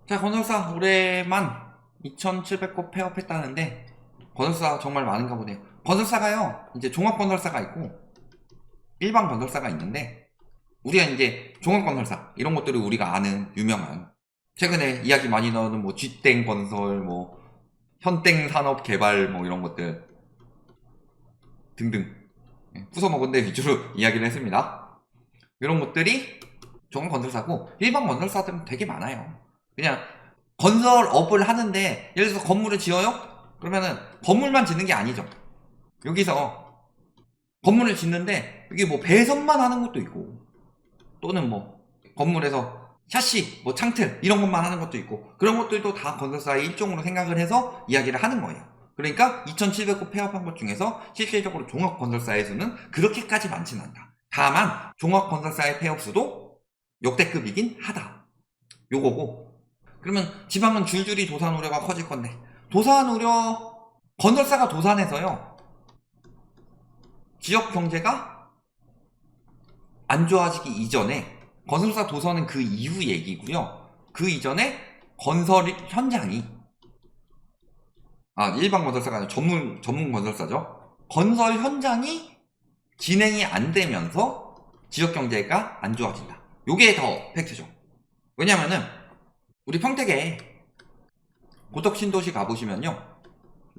자, 건설사 올해만 2,700곳 폐업했다는데 건설사 정말 많은가 보네요. 건설사가요, 이제 종합건설사가 있고 일반 건설사가 있는데, 우리가 이제 종합건설사 이런 것들을 우리가 아는 유명한, 최근에 이야기 많이 나오는 뭐 쥐땡 건설, 뭐 현땡 산업개발, 뭐 이런 것들 등등 부숴먹은 데 위주로 이야기를 했습니다. 이런 것들이 종합건설사고, 일반 건설사들은 되게 많아요. 그냥 건설업을 하는데, 예를 들어서 건물을 지어요? 그러면은 건물만 짓는 게 아니죠. 여기서 건물을 짓는데 여기 뭐 배선만 하는 것도 있고, 또는 뭐 건물에서 샤시, 뭐 창틀 이런 것만 하는 것도 있고, 그런 것들도 다 건설사의 일종으로 생각을 해서 이야기를 하는 거예요. 그러니까 2,700곳 폐업한 것 중에서 실질적으로 종합건설사의 수는 그렇게까지 많지는 않다. 다만 종합건설사의 폐업 수도 역대급이긴 하다, 요거고. 그러면 지방은 줄줄이 도산 우려가 커질 건데, 도산 우려, 건설사가 도산해서요 지역 경제가 안 좋아지기 이전에, 건설사 도산은 그 이후 얘기고요. 그 이전에 건설 현장이, 일반 건설사가 아니라 전문 건설사죠. 건설 현장이 진행이 안 되면서 지역 경제가 안 좋아진다. 요게 더 팩트죠. 왜냐면은 우리 평택에 고덕신도시 가보시면요,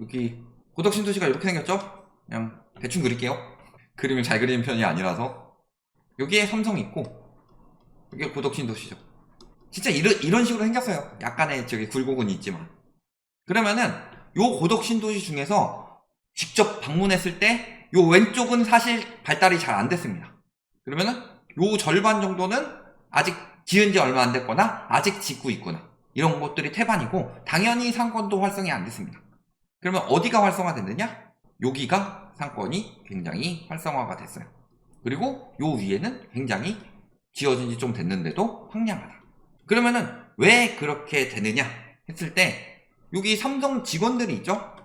여기 고덕신도시가 이렇게 생겼죠? 그냥 대충 그릴게요. 그림을 잘 그리는 편이 아니라서. 여기에 삼성 있고 여기에 고덕신도시죠. 진짜 이런 식으로 생겼어요. 약간의 저기 굴곡은 있지만. 그러면은 요 고덕신도시 중에서 직접 방문했을 때 요 왼쪽은 사실 발달이 잘 안 됐습니다. 그러면은 요 절반 정도는 아직 지은 지 얼마 안 됐거나 아직 짓고 있구나, 이런 것들이 태반이고, 당연히 상권도 활성이 안 됐습니다. 그러면 어디가 활성화됐느냐? 여기가 상권이 굉장히 활성화가 됐어요. 그리고 요 위에는 굉장히 지어진 지 좀 됐는데도 황량하다. 그러면은 왜 그렇게 되느냐 했을 때, 여기 삼성 직원들이 있죠?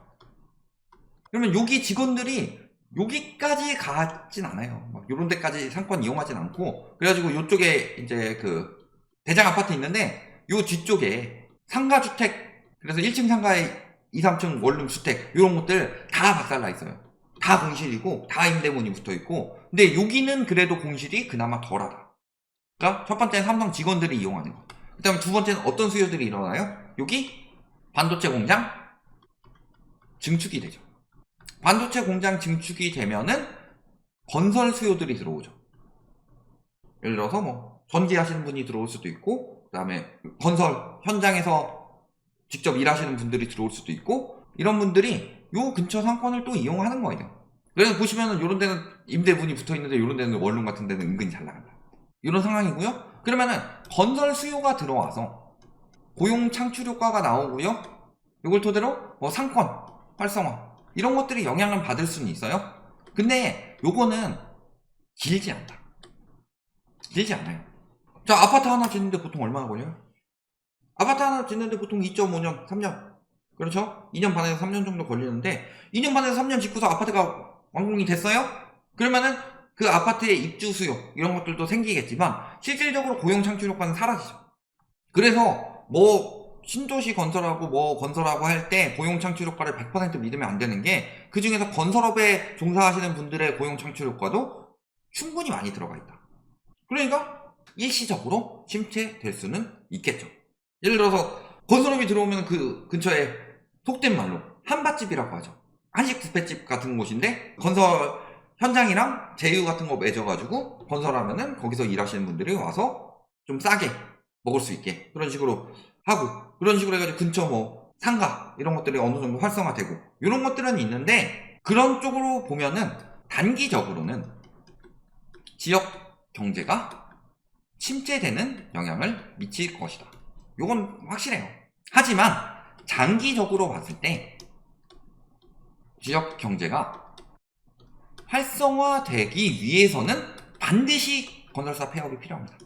그러면 여기 직원들이 여기까지 가진 않아요. 막 요런 데까지 상권 이용하진 않고, 그래가지고 요쪽에 이제 그 대장 아파트 있는데 요 뒤쪽에 상가주택, 그래서 1층 상가에 2, 3층 원룸 주택, 요런 것들 다 박살나 있어요. 다 공실이고 다 임대문이 붙어있고. 근데 여기는 그래도 공실이 그나마 덜하다. 그러니까 첫 번째는 삼성 직원들이 이용하는 거. 그 다음에 두 번째는 어떤 수요들이 일어나요? 여기 반도체 공장 증축이 되죠. 반도체 공장 증축이 되면은 건설 수요들이 들어오죠. 예를 들어서 뭐 전기하시는 분이 들어올 수도 있고, 그 다음에 건설 현장에서 직접 일하시는 분들이 들어올 수도 있고, 이런 분들이 요 근처 상권을 또 이용하는 거예요. 그래서 보시면은 요런 데는 임대분이 붙어 있는데 요런 데는 원룸 같은 데는 은근히 잘 나간다, 이런 상황이고요. 그러면은 건설 수요가 들어와서 고용 창출 효과가 나오고요. 이걸 토대로 뭐 상권 활성화, 이런 것들이 영향을 받을 수는 있어요. 근데 요거는 길지 않다. 길지 않아요. 자, 아파트 하나 짓는데 보통 얼마나 걸려요? 아파트 하나 짓는데 보통 2.5년, 3년. 그렇죠? 2년 반에서 3년 정도 걸리는데, 2년 반에서 3년 짓고서 아파트가 완공이 됐어요? 그러면은 그 아파트의 입주 수요, 이런 것들도 생기겠지만 실질적으로 고용 창출 효과는 사라지죠. 그래서 뭐 신도시 건설하고 뭐 건설하고 할 때 고용 창출 효과를 100% 믿으면 안 되는 게, 그 중에서 건설업에 종사하시는 분들의 고용 창출 효과도 충분히 많이 들어가 있다. 그러니까 일시적으로 침체될 수는 있겠죠. 예를 들어서 건설업이 들어오면 그 근처에 속된 말로 한밭집이라고 하죠. 한식 뷔페집 같은 곳인데 건설 현장이랑 제휴 같은 거 맺어가지고 건설하면은 거기서 일하시는 분들이 와서 좀 싸게 먹을 수 있게, 그런 식으로 하고, 그런 식으로 해가지고 근처 뭐 상가 이런 것들이 어느 정도 활성화되고, 이런 것들은 있는데, 그런 쪽으로 보면은 단기적으로는 지역 경제가 침체되는 영향을 미칠 것이다. 요건 확실해요. 하지만 장기적으로 봤을 때 지역 경제가 활성화되기 위해서는 반드시 건설사 폐업이 필요합니다.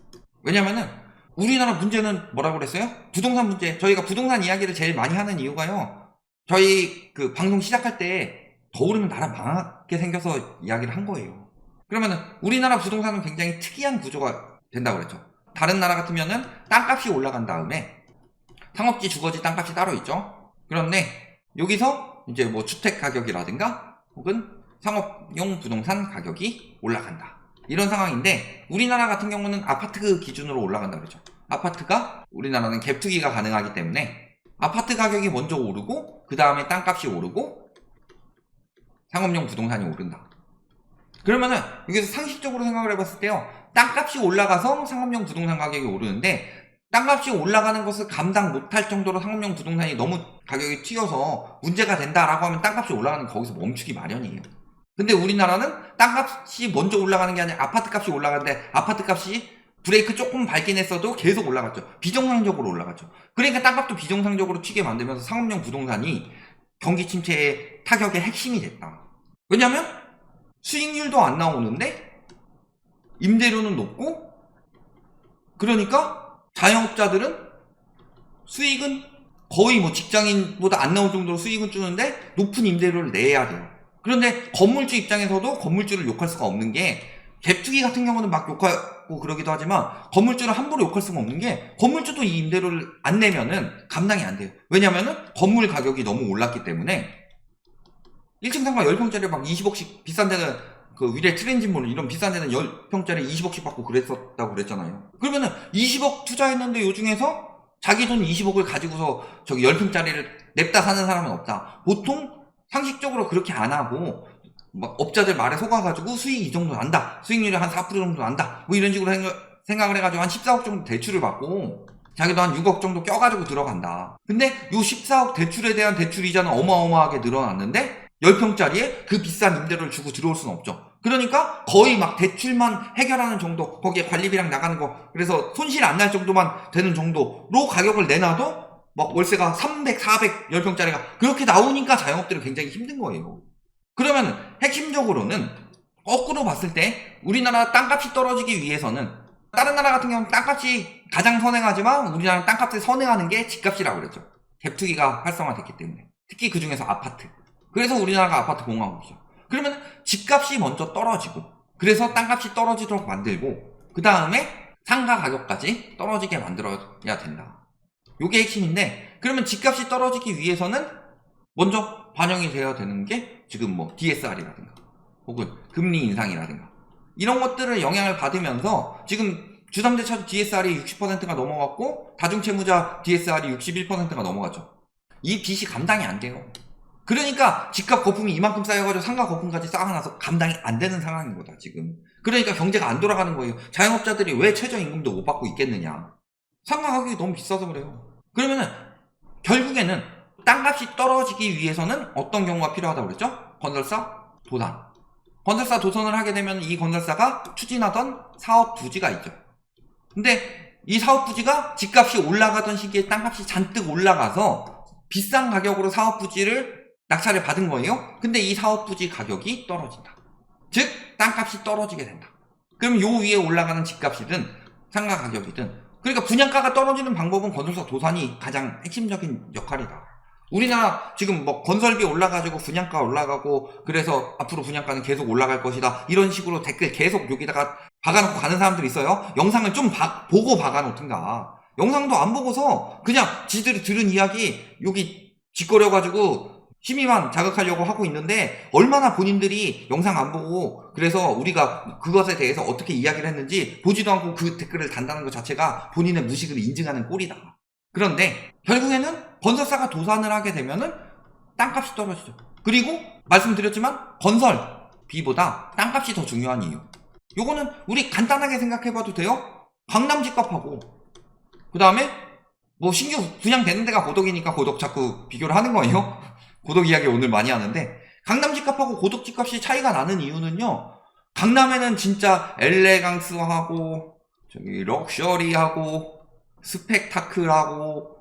왜냐면은 우리나라 문제는 뭐라고 그랬어요? 부동산 문제. 저희가 부동산 이야기를 제일 많이 하는 이유가요, 저희 그 방송 시작할 때 더 오르면 나라 망하게 생겨서 이야기를 한 거예요. 그러면은 우리나라 부동산은 굉장히 특이한 구조가 된다고 그랬죠. 다른 나라 같으면은 땅값이 올라간 다음에 상업지 주거지 땅값이 따로 있죠. 그런데 여기서 이제 뭐 주택 가격이라든가 혹은 상업용 부동산 가격이 올라간다. 이런 상황인데 우리나라 같은 경우는 아파트 기준으로 올라간다 그러죠. 아파트가 우리나라는 갭 투기가 가능하기 때문에 아파트 가격이 먼저 오르고 그 다음에 땅값이 오르고 상업용 부동산이 오른다. 그러면은 여기서 상식적으로 생각을 해봤을 때요, 땅값이 올라가서 상업용 부동산 가격이 오르는데 땅값이 올라가는 것을 감당 못할 정도로 상업용 부동산이 너무 가격이 튀어서 문제가 된다라고 하면 땅값이 올라가는 게 거기서 멈추기 마련이에요. 근데 우리나라는 땅값이 먼저 올라가는 게 아니라 아파트값이 올라가는데 아파트값이 브레이크 조금 밟긴 했어도 계속 올라갔죠. 비정상적으로 올라갔죠. 그러니까 땅값도 비정상적으로 튀게 만들면서 상업용 부동산이 경기 침체의 타격의 핵심이 됐다. 왜냐면 수익률도 안 나오는데 임대료는 높고, 그러니까 자영업자들은 수익은 거의 뭐 직장인보다 안 나올 정도로 수익은 주는데 높은 임대료를 내야 돼요. 그런데 건물주 입장에서도 건물주를 욕할 수가 없는 게, 갭투기 같은 경우는 막 욕하고 그러기도 하지만 건물주를 함부로 욕할 수가 없는 게, 건물주도 이 임대료를 안 내면은 감당이 안 돼요. 왜냐면은 건물 가격이 너무 올랐기 때문에 1층 상가 10평짜리 막 20억씩, 비싼 데는 그 위례 트렌진몰 이런 비싼 데는 10평짜리 20억씩 받고 그랬었다고 그랬잖아요. 그러면은 20억 투자했는데 요 중에서 자기 돈 20억을 가지고서 저기 10평짜리를 냅다 사는 사람은 없다. 보통 상식적으로 그렇게 안 하고 막 업자들 말에 속아가지고 수익 이 정도 난다, 수익률이 한 4% 정도 난다, 뭐 이런 식으로 생각을 해가지고 한 14억 정도 대출을 받고 자기도 한 6억 정도 껴가지고 들어간다. 근데 요 14억 대출에 대한 대출 이자는 어마어마하게 늘어났는데 10평짜리에 그 비싼 임대료를 주고 들어올 수는 없죠. 그러니까 거의 막 대출만 해결하는 정도, 거기에 관리비랑 나가는 거, 그래서 손실 안 날 정도만 되는 정도로 가격을 내놔도 막 월세가 300, 400, 10평짜리가 그렇게 나오니까 자영업들이 굉장히 힘든 거예요. 그러면 핵심적으로는 거꾸로 봤을 때 우리나라 땅값이 떨어지기 위해서는, 다른 나라 같은 경우는 땅값이 가장 선행하지만 우리나라 땅값을 선행하는 게 집값이라고 그랬죠. 갭투기가 활성화됐기 때문에. 특히 그 중에서 아파트. 그래서 우리나라가 아파트 공화국이죠. 그러면 집값이 먼저 떨어지고, 그래서 땅값이 떨어지도록 만들고, 그 다음에 상가 가격까지 떨어지게 만들어야 된다. 요게 핵심인데, 그러면 집값이 떨어지기 위해서는 먼저 반영이 되어야 되는 게 지금 뭐 DSR이라든가 혹은 금리 인상이라든가 이런 것들을 영향을 받으면서 지금 주담대차도 DSR이 60%가 넘어갔고 다중채무자 DSR이 61%가 넘어갔죠. 이 빚이 감당이 안 돼요. 그러니까 집값 거품이 이만큼 쌓여가지고 상가 거품까지 쌓아놔서 감당이 안 되는 상황인 거다 지금. 그러니까 경제가 안 돌아가는 거예요. 자영업자들이 왜 최저임금도 못 받고 있겠느냐. 상가 가격이 너무 비싸서 그래요. 그러면은 결국에는 땅값이 떨어지기 위해서는 어떤 경우가 필요하다고 그랬죠? 건설사 도산. 건설사 도산을 하게 되면 이 건설사가 추진하던 사업 부지가 있죠. 근데 이 사업 부지가 집값이 올라가던 시기에 땅값이 잔뜩 올라가서 비싼 가격으로 사업 부지를 낙찰을 받은 거예요. 근데 이 사업 부지 가격이 떨어진다. 즉 땅값이 떨어지게 된다. 그럼 요 위에 올라가는 집값이든 상가 가격이든, 그러니까 분양가가 떨어지는 방법은 건설사 도산이 가장 핵심적인 역할이다. 우리나라 지금 뭐 건설비 올라가지고 분양가 올라가고 그래서 앞으로 분양가는 계속 올라갈 것이다, 이런 식으로 댓글 계속 여기다가 박아놓고 가는 사람들이 있어요. 영상을 좀 보고 박아놓든가, 영상도 안 보고서 그냥 지들이 들은 이야기 여기 짓거려가지고 심의만 자극하려고 하고 있는데, 얼마나 본인들이 영상 안 보고 그래서 우리가 그것에 대해서 어떻게 이야기를 했는지 보지도 않고 그 댓글을 단다는 것 자체가 본인의 무식을 인증하는 꼴이다. 그런데 결국에는 건설사가 도산을 하게 되면은 땅값이 떨어지죠. 그리고 말씀드렸지만 건설비보다 땅값이 더 중요한 이유, 요거는 우리 간단하게 생각해봐도 돼요. 강남 집값하고 그 다음에 뭐 신규 분양되는 데가 고덕이니까 고덕 자꾸 비교를 하는 거예요. 고덕 이야기 오늘 많이 하는데, 강남 집값하고 고덕 집값이 차이가 나는 이유는요, 강남에는 진짜 엘레강스하고 저기 럭셔리하고 스펙타클하고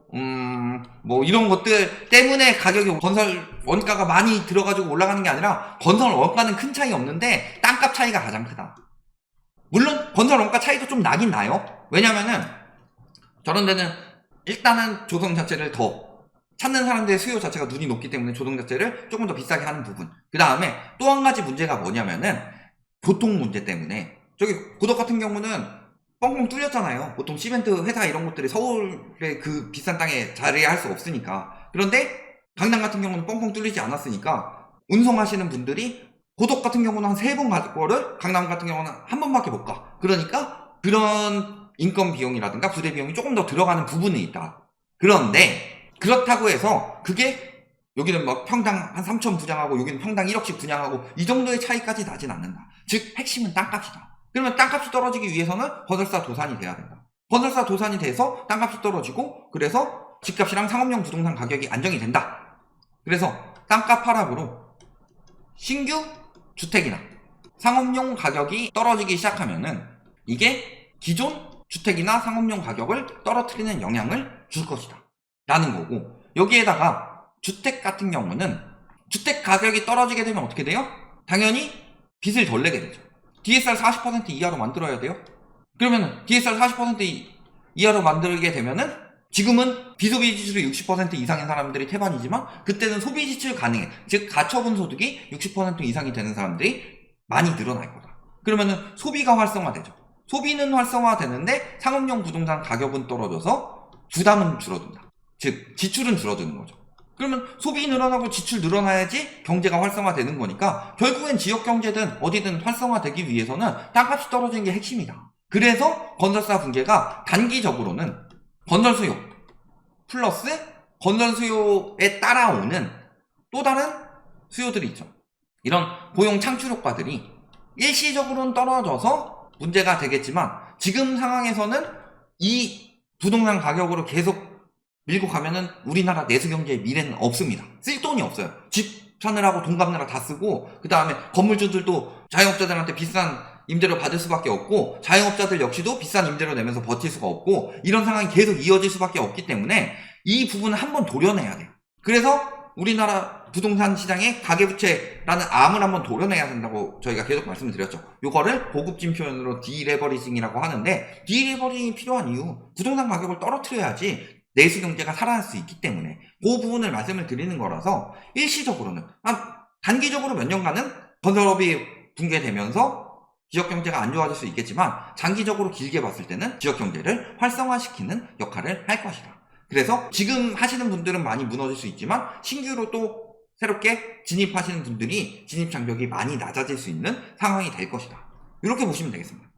뭐 이런 것들 때문에 가격이, 건설 원가가 많이 들어가지고 올라가는 게 아니라 건설 원가는 큰 차이 없는데 땅값 차이가 가장 크다. 물론 건설 원가 차이도 좀 나긴 나요. 왜냐면은 저런 데는 일단은 조성 자체를 더 찾는 사람들의 수요 자체가 눈이 높기 때문에 조성 자체를 조금 더 비싸게 하는 부분. 그 다음에 또 한 가지 문제가 뭐냐면은 교통 문제 때문에, 저기 고덕 같은 경우는 뻥뻥 뚫렸잖아요. 보통 시멘트 회사 이런 것들이 서울의 그 비싼 땅에 자리할 수 없으니까. 그런데 강남 같은 경우는 뻥뻥 뚫리지 않았으니까 운송하시는 분들이 고덕 같은 경우는 한 3번 갈 거를 강남 같은 경우는 한 번밖에 못 가. 그러니까 그런 인건 비용이라든가 부대 비용이 조금 더 들어가는 부분이 있다. 그런데 그렇다고 해서 그게 여기는 뭐 평당 한 3천 분양하고 여기는 평당 1억씩 분양하고 이 정도의 차이까지 나진 않는다. 즉 핵심은 땅값이다. 그러면 땅값이 떨어지기 위해서는 건설사 도산이 돼야 된다. 건설사 도산이 돼서 땅값이 떨어지고 그래서 집값이랑 상업용 부동산 가격이 안정이 된다. 그래서 땅값 하락으로 신규 주택이나 상업용 가격이 떨어지기 시작하면은 이게 기존 주택이나 상업용 가격을 떨어뜨리는 영향을 줄 것이다 라는 거고, 여기에다가 주택 같은 경우는 주택 가격이 떨어지게 되면 어떻게 돼요? 당연히 빚을 덜 내게 되죠. DSR 40% 이하로 만들어야 돼요. 그러면 DSR 40% 이하로 만들게 되면은 지금은 비소비 지출이 60% 이상인 사람들이 태반이지만 그때는 소비 지출 가능해. 즉 가처분 소득이 60% 이상이 되는 사람들이 많이 늘어날 거다. 그러면은 소비가 활성화되죠. 소비는 활성화되는데 상업용 부동산 가격은 떨어져서 부담은 줄어든다. 즉 지출은 줄어드는 거죠. 그러면 소비 늘어나고 지출 늘어나야지 경제가 활성화되는 거니까 결국엔 지역경제든 어디든 활성화되기 위해서는 땅값이 떨어지는 게 핵심이다. 그래서 건설사 붕괴가 단기적으로는 건설 수요 플러스 건설 수요에 따라오는 또 다른 수요들이 있죠. 이런 고용 창출 효과들이 일시적으로는 떨어져서 문제가 되겠지만 지금 상황에서는 이 부동산 가격으로 계속 밀고 가면은 우리나라 내수경제의 미래는 없습니다. 쓸 돈이 없어요. 집 사느라고 돈 갚느라 다 쓰고, 그 다음에 건물주들도 자영업자들한테 비싼 임대료 받을 수밖에 없고, 자영업자들 역시도 비싼 임대료 내면서 버틸 수가 없고, 이런 상황이 계속 이어질 수밖에 없기 때문에 이 부분을 한번 도려내야 돼요. 그래서 우리나라 부동산 시장의 가계부채라는 암을 한번 도려내야 된다고 저희가 계속 말씀을 드렸죠. 요거를 고급진 표현으로 디레버리징이라고 하는데, 디레버리징이 필요한 이유, 부동산 가격을 떨어뜨려야지 내수 경제가 살아날 수 있기 때문에 그 부분을 말씀을 드리는 거라서, 일시적으로는 단기적으로 몇 년간은 건설업이 붕괴되면서 지역 경제가 안 좋아질 수 있겠지만 장기적으로 길게 봤을 때는 지역 경제를 활성화시키는 역할을 할 것이다. 그래서 지금 하시는 분들은 많이 무너질 수 있지만 신규로 또 새롭게 진입하시는 분들이 진입 장벽이 많이 낮아질 수 있는 상황이 될 것이다. 이렇게 보시면 되겠습니다.